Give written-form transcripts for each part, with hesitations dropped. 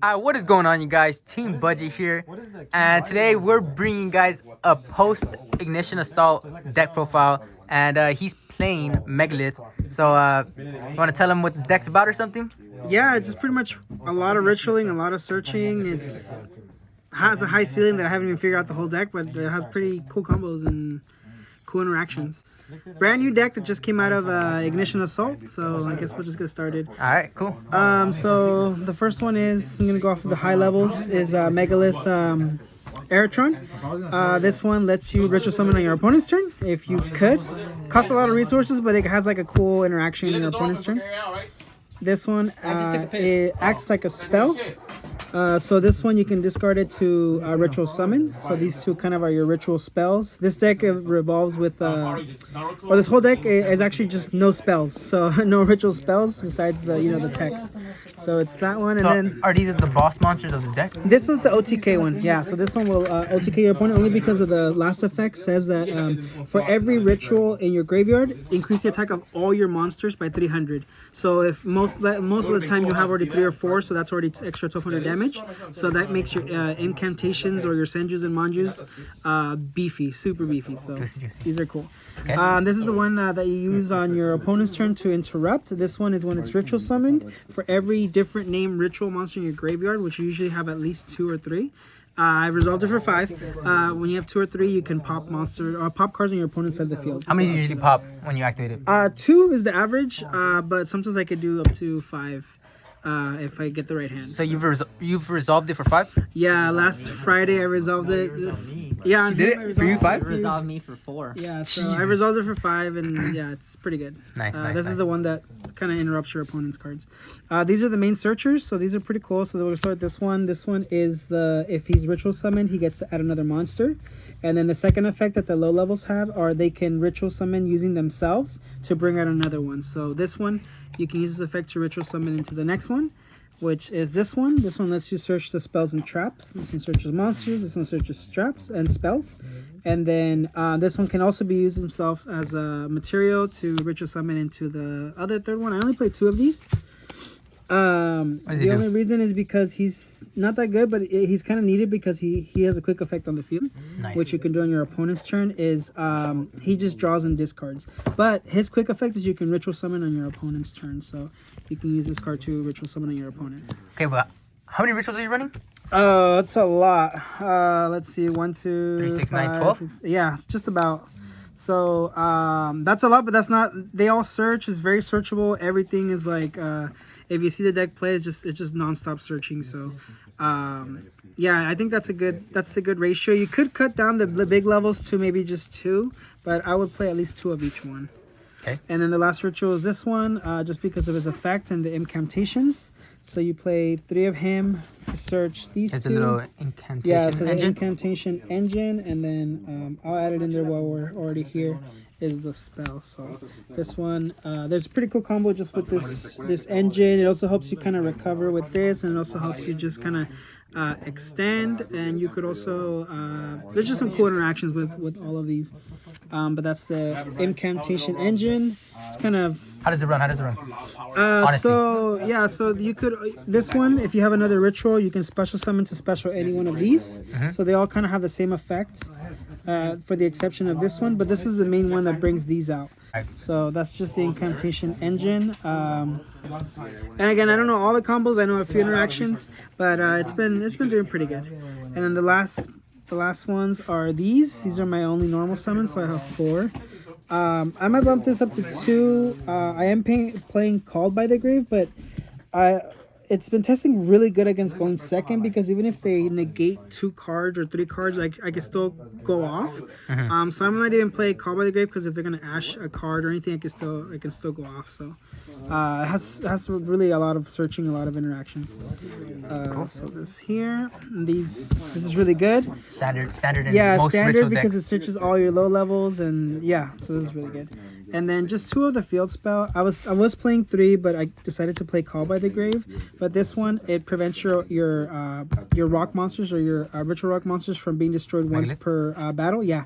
What is going on, you guys? Team Budget here, and today we're bringing you guys a post-ignition assault deck profile, and he's playing Megalith. So, you want to tell him what the deck's about or something? Yeah, it's just pretty much a lot of ritualing, a lot of searching. It has a high ceiling that I haven't even figured out the whole deck, but it has pretty cool combos and cool interactions. Brand new deck that just came out of Ignition Assault, so I guess we'll just get started. All right, cool. So the first one is, I'm going to go off of the high levels, is Megalith Aeratron. This one lets you ritual summon on your opponent's turn, if you could. Costs a lot of resources, but it has like a cool interaction in your opponent's turn. This one it acts like a spell. So this one you can discard it to ritual summon. So these two kind of are your ritual spells. This deck revolves with, or this whole deck is actually just no spells. So no ritual spells besides the the text. So it's that one, and then are these the boss monsters of the deck? This one's the OTK one. Yeah. So this one will OTK your opponent only because of the last effect says that for every ritual in your graveyard, increase the attack of all your monsters by 300. So if most of the time you have already 3 or 4, so that's already extra 1200 damage. So that makes your incantations or your Senjus and Manjus beefy, super beefy. So these are cool. Okay. This is the one that you use on your opponent's turn to interrupt. This one is when it's ritual summoned. For every different name ritual monster in your graveyard, which you usually have at least 2 or 3. I resolved it for 5. When you have 2 or 3, you can pop pop cards on your opponent's side of the field. How many do you usually pop when you activate it? 2 is the average, but sometimes I could do up to 5 if I get the right hand. So you've resolved it for 5? Yeah, last Friday I resolved it. Yeah, you did it for you 5? Resolved me for 4. Yeah, so I resolved it for 5, and yeah, it's pretty good. Nice. This is the one that kind of interrupts your opponent's cards. These are the main searchers, so these are pretty cool. So we'll start with this one. This one is if he's ritual summoned, he gets to add another monster. And then the second effect that the low levels have are they can ritual summon using themselves to bring out another one. So this one, you can use this effect to ritual summon into the next one, which is this one. This one lets you search the spells and traps. This one searches monsters. This one searches traps and spells. And then this one can also be used himself as a material to ritual summon into the other third one. I only played 2 of these. The only reason is because he's not that good, but he's kind of needed because he has a quick effect on the field, which you can do on your opponent's turn. Is he just draws and discards, but his quick effect is you can ritual summon on your opponent's turn, so you can use this card to ritual summon on your opponents. Okay, but how many rituals are you running? That's a lot. Let's see, 1, 2, 3, 6, 5, 9, 12. 6, yeah, it's just about. So that's a lot, but that's not. They all search. It's very searchable. Everything is like. If you see the deck play, it's just nonstop searching. So, yeah, I think that's the good ratio. You could cut down the big levels to maybe just 2, but I would play at least 2 of each one. Okay. And then the last ritual is this one, just because of his effect and the incantations. So you play 3 of him to search these 2. It's a little incantation yeah, so engine. the incantation engine, and then I'll add it in there while we're already here. Is the spell. So this one, there's a pretty cool combo just with this engine. It also helps you kind of recover with this, and it also helps you just kind of extend. And you could also there's just some cool interactions with all of these. But that's the incantation engine. It's kind of. How does it run? So yeah, so you could this one, if you have another ritual, you can special summon to special any one of these. So they all kind of have the same effect. For the exception of this one, but this is the main one that brings these out. So that's just the incantation engine. And again, I don't know all the combos. I know a few interactions, but it's been doing pretty good. And then the last ones are these. These are my only normal summons, so I have 4. I might bump this up to 2. I am playing Called by the Grave, but it's been testing really good against going second, because even if they negate 2 cards or 3 cards, I can still go off. So I'm not even play Call by the Grave, because if they're gonna ash a card or anything, I can still go off. So it has really a lot of searching, a lot of interactions. So this here, this is really good. Standard. And Yeah, most standard because decks. it searches all your low levels, and yeah, so this is really good. And then just 2 of the field spell. I was playing 3, but I decided to play Call by the Grave. But this one, it prevents your rock monsters or your ritual rock monsters from being destroyed once per battle. Yeah.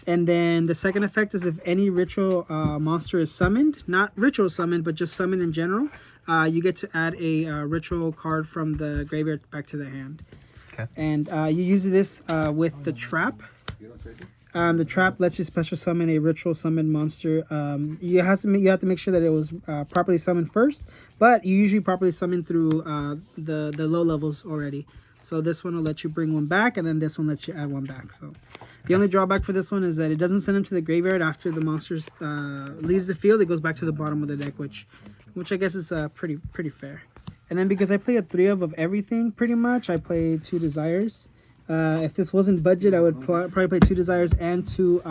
And then the second effect is if any ritual monster is summoned, not ritual summoned, but just summoned in general, you get to add a ritual card from the graveyard back to the hand. Okay. And you use this with the trap. The trap lets you special summon a ritual summon monster. You have to make sure that it was properly summoned first, but you usually properly summon through the low levels already. So this one will let you bring one back, and then this one lets you add one back. So the only drawback for this one is that it doesn't send them to the graveyard after the monster leaves the field. It goes back to the bottom of the deck, which I guess is pretty fair. And then because I play a 3 of everything pretty much, I play 2 Desires. If this wasn't budget, I would probably play 2 Desires and 2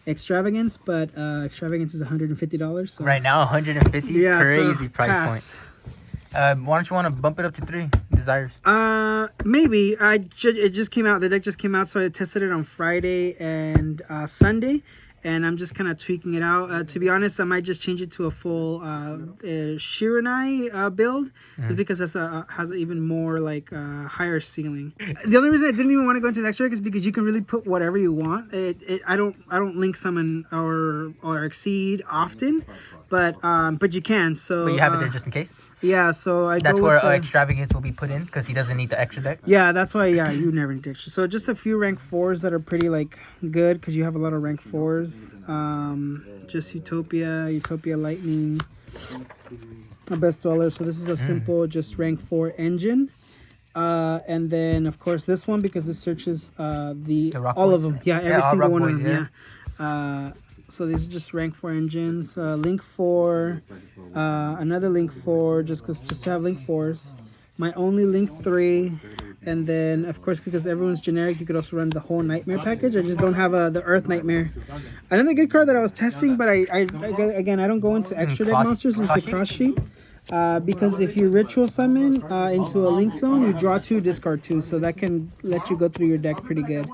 Extravagance, but Extravagance is $150. So. Right now, 150. Yeah, crazy so price pass. point. Why don't you want to bump it up to 3 Desires? Maybe. It just came out. The deck just came out, so I tested it on Friday and Sunday, and I'm just kind of tweaking it out. To be honest, I might just change it to a full Shiranai build, just because that's has even more like higher ceiling. The only reason I didn't even want to go into the extra deck is because you can really put whatever you want. I don't link summon or exceed often, but you can. So But you have it there just in case. Yeah, so That's where Extravagance will be put in because he doesn't need the extra deck. Yeah, that's why. Yeah, you never need extra. So just a few rank 4s that are pretty like good because you have a lot of rank 4s. Just Utopia Lightning, a Best Dweller. So this is a simple just rank 4 engine. And then of course this one because this searches the all of them. Yeah, every single one of them. Yeah. So these are just rank 4 engines. Link 4, another Link 4, just to have Link 4s. My only Link 3, and then of course because everyone's generic, you could also run the whole Nightmare package. I just don't have the Earth Nightmare. Another good card that I was testing, but I don't go into extra deck monsters. Is the Cross Sheep. Because if you ritual summon into a Link Zone, you draw 2, discard 2, so that can let you go through your deck pretty good.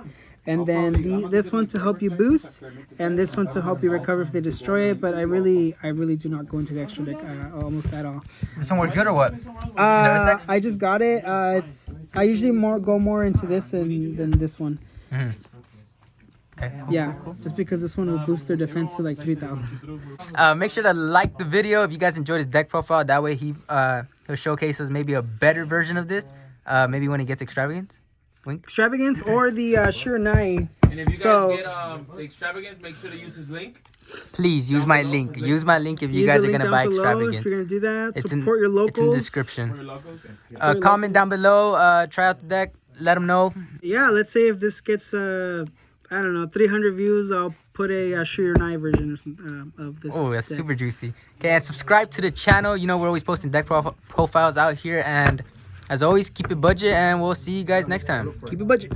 And then this one to help you boost, and this one to help you recover if they destroy it. But I really do not go into the extra deck almost at all. This one works good or what? I just got it. I usually go more into this than this one. Okay. Yeah, just because this one will boost their defense to like 3,000. Make sure to like the video if you guys enjoyed his deck profile. That way he'll showcase us maybe a better version of this. Maybe when he gets Extravagance. Wink. Extravagance or the Shiranai. And if you guys get the Extravagance, make sure to use his link. Please use my link. Use my link if you guys are gonna buy Extravagance. If you're gonna do that, it's support your locals. It's in the description. Comment down below. Try out the deck. Let them know. Yeah, let's say if this gets I don't know 300 views, I'll put a Shiranai version of this. Oh, that's deck. super juicy. Okay, and subscribe to the channel. You know we're always posting deck profiles out here, and as always, keep it budget, and we'll see you guys next time. Keep it budget.